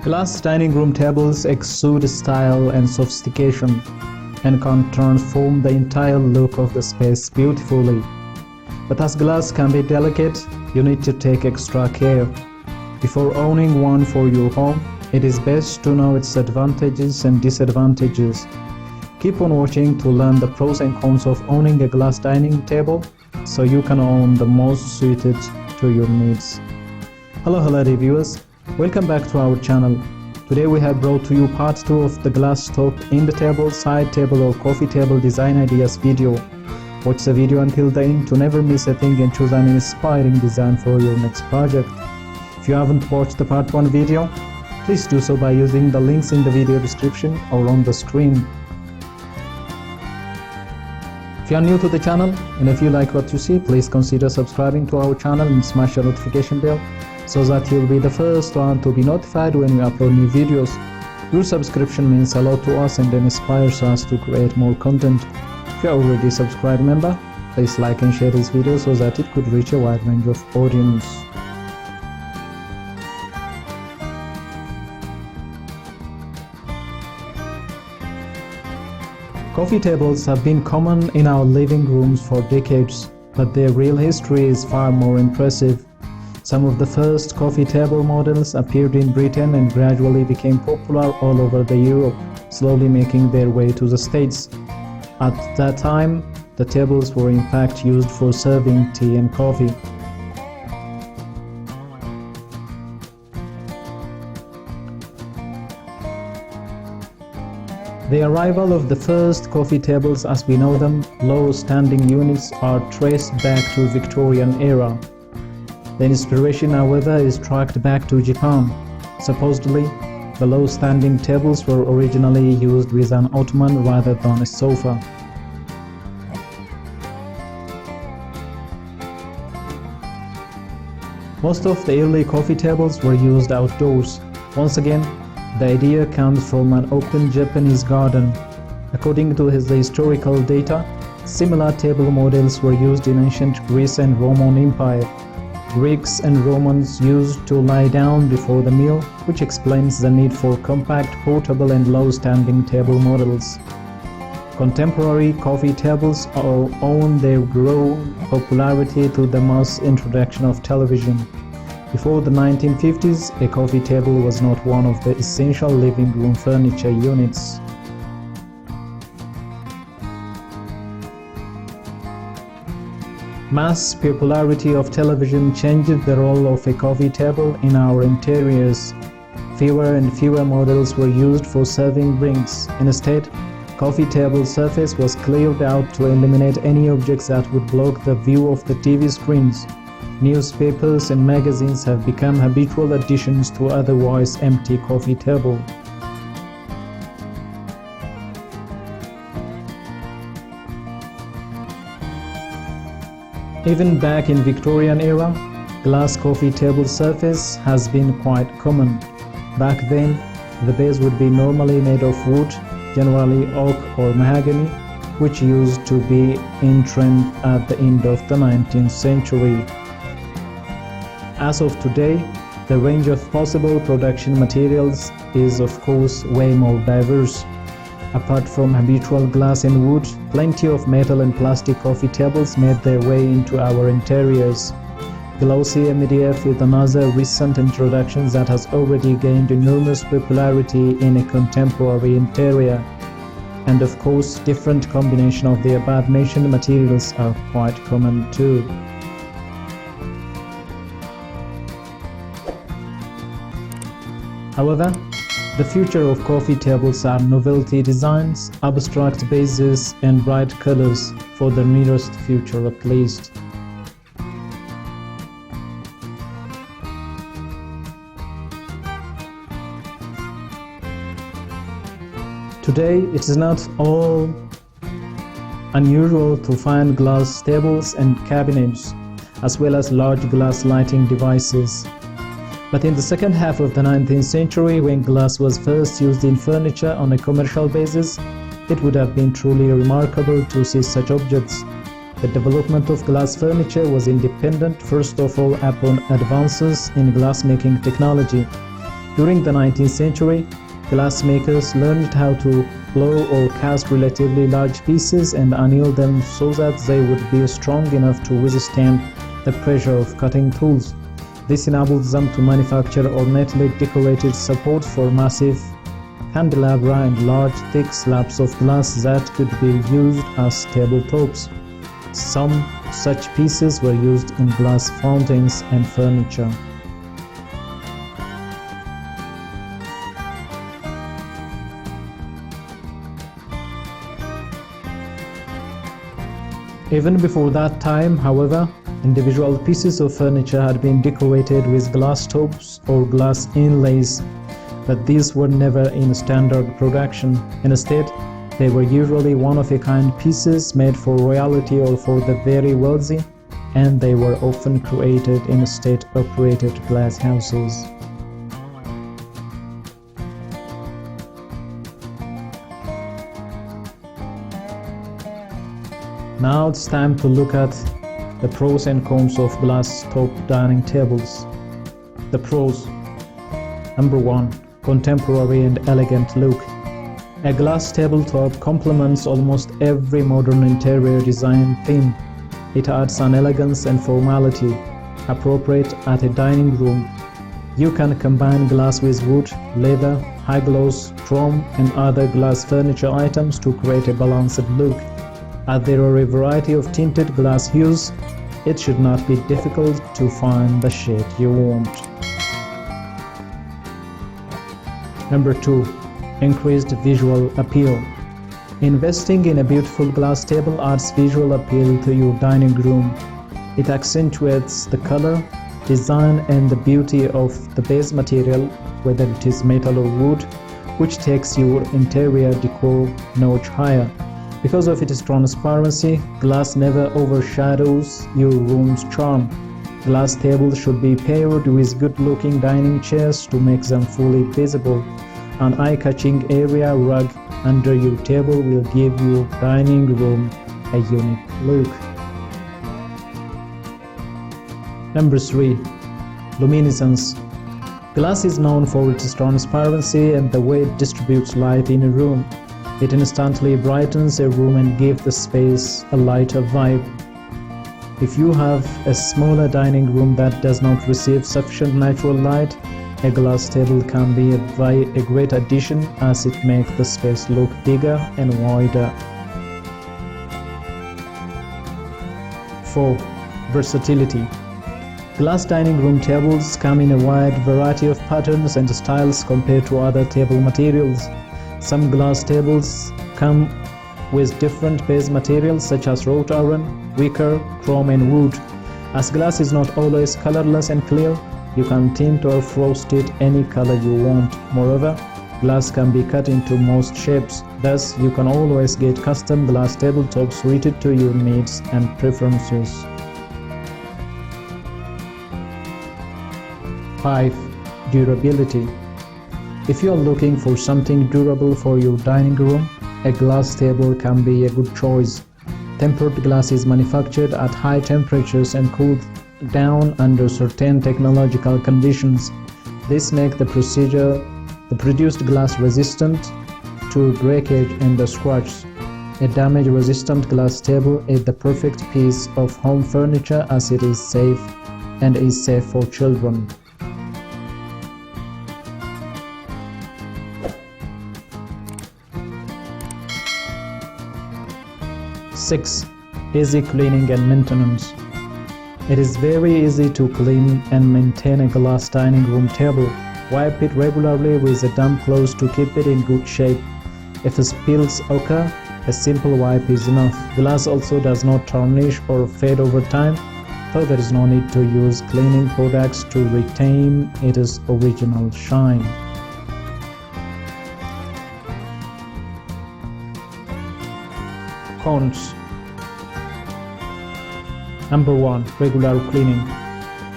Glass dining room tables exude style and sophistication and can transform the entire look of the space beautifully. But as glass can be delicate, you need to take extra care. Before owning one for your home, it is best to know its advantages and disadvantages. Keep on watching to learn the pros and cons of owning a glass dining table so you can own the most suited to your needs. Hello reviewers, welcome back to our channel. Today we have brought to you part 2 of the glass top in the table, side table or coffee table design ideas video. Watch the video until the end to never miss a thing and choose an inspiring design for your next project. If you haven't watched the part 1 video, please do so by using the links in the video description or on the screen. If you are new to the channel and if you like what you see, please consider subscribing to our channel and smash the notification bell so that you'll be the first one to be notified when we upload new videos. Your subscription means a lot to us and inspires us to create more content. If you are already a subscribed member, please like and share this video so that it could reach a wide range of audience. Coffee tables have been common in our living rooms for decades, but their real history is far more impressive. Some of the first coffee table models appeared in Britain and gradually became popular all over Europe, slowly making their way to the States. At that time, the tables were in fact used for serving tea and coffee. The arrival of the first coffee tables as we know them, low standing units, are traced back to Victorian era. The inspiration, however, is tracked back to Japan. Supposedly, the low standing tables were originally used with an ottoman rather than a sofa. Most of the early coffee tables were used outdoors. Once again, the idea comes from an open Japanese garden. According to the historical data, similar table models were used in ancient Greece and Roman Empire. Greeks and Romans used to lie down before the meal, which explains the need for compact, portable and low-standing table models. Contemporary coffee tables owe their growing popularity to the mass introduction of television. Before the 1950s, a coffee table was not one of the essential living room furniture units. Mass popularity of television changed the role of a coffee table in our interiors. Fewer and fewer models were used for serving drinks. Instead, coffee table surface was cleared out to eliminate any objects that would block the view of the TV screens. Newspapers and magazines have become habitual additions to otherwise empty coffee table. Even back in Victorian era, glass coffee table surface has been quite common. Back then, the base would be normally made of wood, generally oak or mahogany, which used to be in trend at the end of the 19th century. As of today, the range of possible production materials is of course way more diverse. Apart from habitual glass and wood, plenty of metal and plastic coffee tables made their way into our interiors. Glossy MDF is another recent introduction that has already gained enormous popularity in a contemporary interior. And of course, different combination of the above mentioned materials are quite common too. However, the future of coffee tables are novelty designs, abstract bases and bright colors, for the nearest future at least. Today, it is not all unusual to find glass tables and cabinets, as well as large glass lighting devices. But in the second half of the 19th century, when glass was first used in furniture on a commercial basis, it would have been truly remarkable to see such objects. The development of glass furniture was independent, first of all, upon advances in glass-making technology. During the 19th century, glassmakers learned how to blow or cast relatively large pieces and anneal them so that they would be strong enough to withstand the pressure of cutting tools. This enabled them to manufacture ornately decorated supports for massive candelabra and large thick slabs of glass that could be used as tabletops. Some such pieces were used in glass fountains and furniture. Even before that time, however, individual pieces of furniture had been decorated with glass tops or glass inlays, but these were never in standard production. Instead, they were usually one-of-a-kind pieces made for royalty or for the very wealthy, and they were often created in state-operated glass houses. Now it's time to look at the pros and cons of glass-top dining tables. The pros. Number 1. Contemporary and elegant look. A glass tabletop complements almost every modern interior design theme. It adds an elegance and formality appropriate at a dining room. You can combine glass with wood, leather, high gloss, chrome, and other glass furniture items to create a balanced look. As there are a variety of tinted glass hues, it should not be difficult to find the shade you want. Number 2. Increased visual appeal. Investing in a beautiful glass table adds visual appeal to your dining room. It accentuates the color, design, and the beauty of the base material, whether it is metal or wood, which takes your interior decor a notch higher. Because of its transparency, glass never overshadows your room's charm. Glass tables should be paired with good-looking dining chairs to make them fully visible. An eye-catching area rug under your table will give your dining room a unique look. Number 3. Luminescence. Glass is known for its transparency and the way it distributes light in a room. It instantly brightens a room and gives the space a lighter vibe. If you have a smaller dining room that does not receive sufficient natural light, a glass table can be a great addition as it makes the space look bigger and wider. 4. Versatility. Glass dining room tables come in a wide variety of patterns and styles compared to other table materials. Some glass tables come with different base materials such as wrought iron, wicker, chrome, and wood. As glass is not always colorless and clear, you can tint or frost it any color you want. Moreover, glass can be cut into most shapes. Thus, you can always get custom glass tabletops suited to your needs and preferences. 5. Durability. If you are looking for something durable for your dining room, a glass table can be a good choice. Tempered glass is manufactured at high temperatures and cooled down under certain technological conditions. This makes the produced glass resistant to breakage and scratch. A damage-resistant glass table is the perfect piece of home furniture as it is safe for children. 6. Easy cleaning and maintenance. It is very easy to clean and maintain a glass dining room table. Wipe it regularly with a damp cloth to keep it in good shape. If spills occur, a simple wipe is enough. Glass also does not tarnish or fade over time, so there is no need to use cleaning products to retain its original shine. Cons. Number 1. Regular cleaning.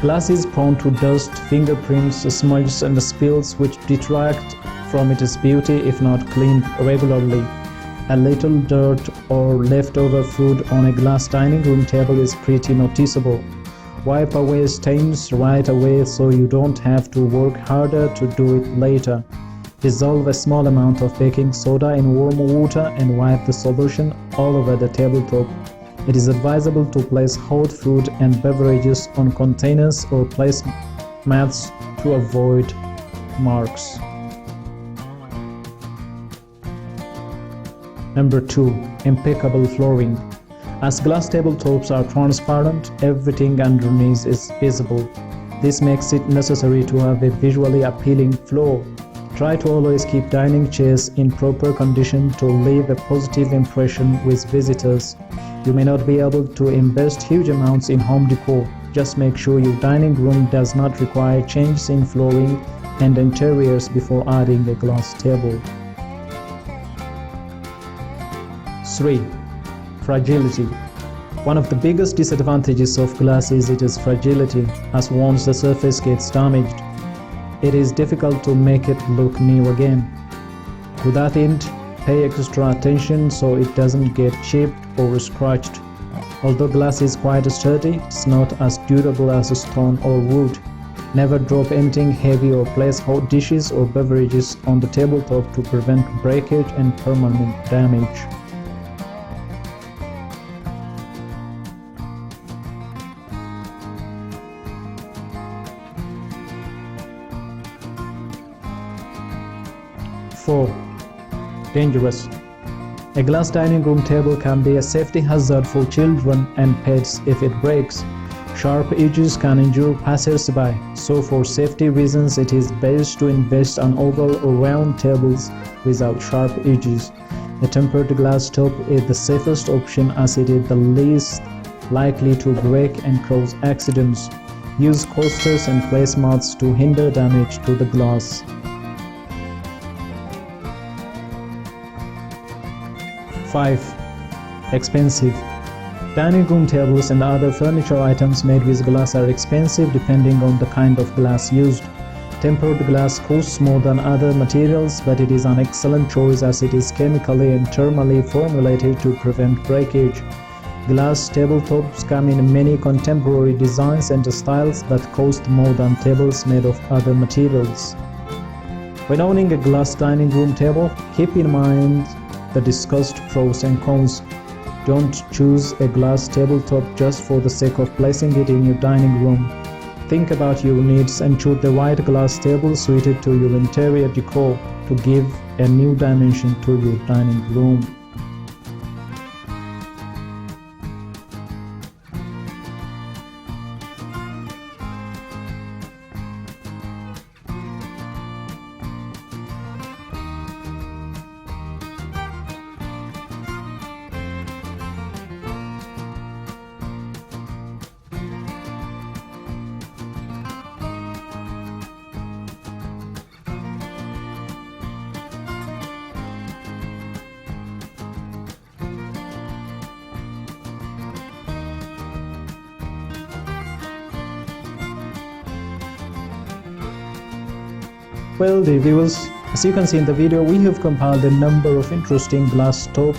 Glass is prone to dust, fingerprints, smudges, and spills which detract from its beauty if not cleaned regularly. A little dirt or leftover food on a glass dining room table is pretty noticeable. Wipe away stains right away so you don't have to work harder to do it later. Dissolve a small amount of baking soda in warm water and wipe the solution all over the tabletop. It is advisable to place hot food and beverages on containers or place mats to avoid marks. Number 2. Impeccable flooring. As glass tabletops are transparent, everything underneath is visible. This makes it necessary to have a visually appealing floor. Try to always keep dining chairs in proper condition to leave a positive impression with visitors. You may not be able to invest huge amounts in home decor. Just make sure your dining room does not require changes in flooring and interiors before adding a glass table. 3. Fragility. One of the biggest disadvantages of glass is its fragility, as once the surface gets damaged, it is difficult to make it look new again. To that end, pay extra attention so it doesn't get chipped or scratched. Although glass is quite sturdy, it's not as durable as stone or wood. Never drop anything heavy or place hot dishes or beverages on the tabletop to prevent breakage and permanent damage. Dangerous. A glass dining room table can be a safety hazard for children and pets if it breaks. Sharp edges can injure passers-by, so for safety reasons it is best to invest on oval or round tables without sharp edges. A tempered glass top is the safest option as it is the least likely to break and cause accidents. Use coasters and placemats to hinder damage to the glass. 5. Expensive. Dining room tables and other furniture items made with glass are expensive depending on the kind of glass used. Tempered glass costs more than other materials, but it is an excellent choice as it is chemically and thermally formulated to prevent breakage. Glass tabletops come in many contemporary designs and styles that cost more than tables made of other materials. When owning a glass dining room table, keep in mind the discussed pros and cons. Don't choose a glass tabletop just for the sake of placing it in your dining room. Think about your needs and choose the right glass table suited to your interior decor to give a new dimension to your dining room. Well, dear viewers, as you can see in the video, we have compiled a number of interesting glass top,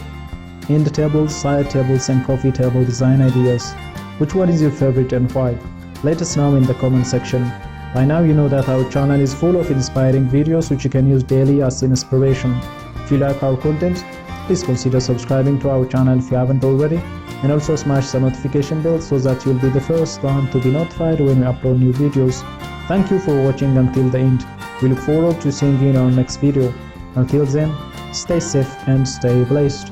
end tables, side tables and coffee table design ideas. Which one is your favorite and why? Let us know in the comment section. By now you know that our channel is full of inspiring videos which you can use daily as inspiration. If you like our content, please consider subscribing to our channel if you haven't already, and also smash the notification bell so that you'll be the first one to be notified when we upload new videos. Thank you for watching until the end. We look forward to seeing you in our next video. Until then, stay safe and stay blessed.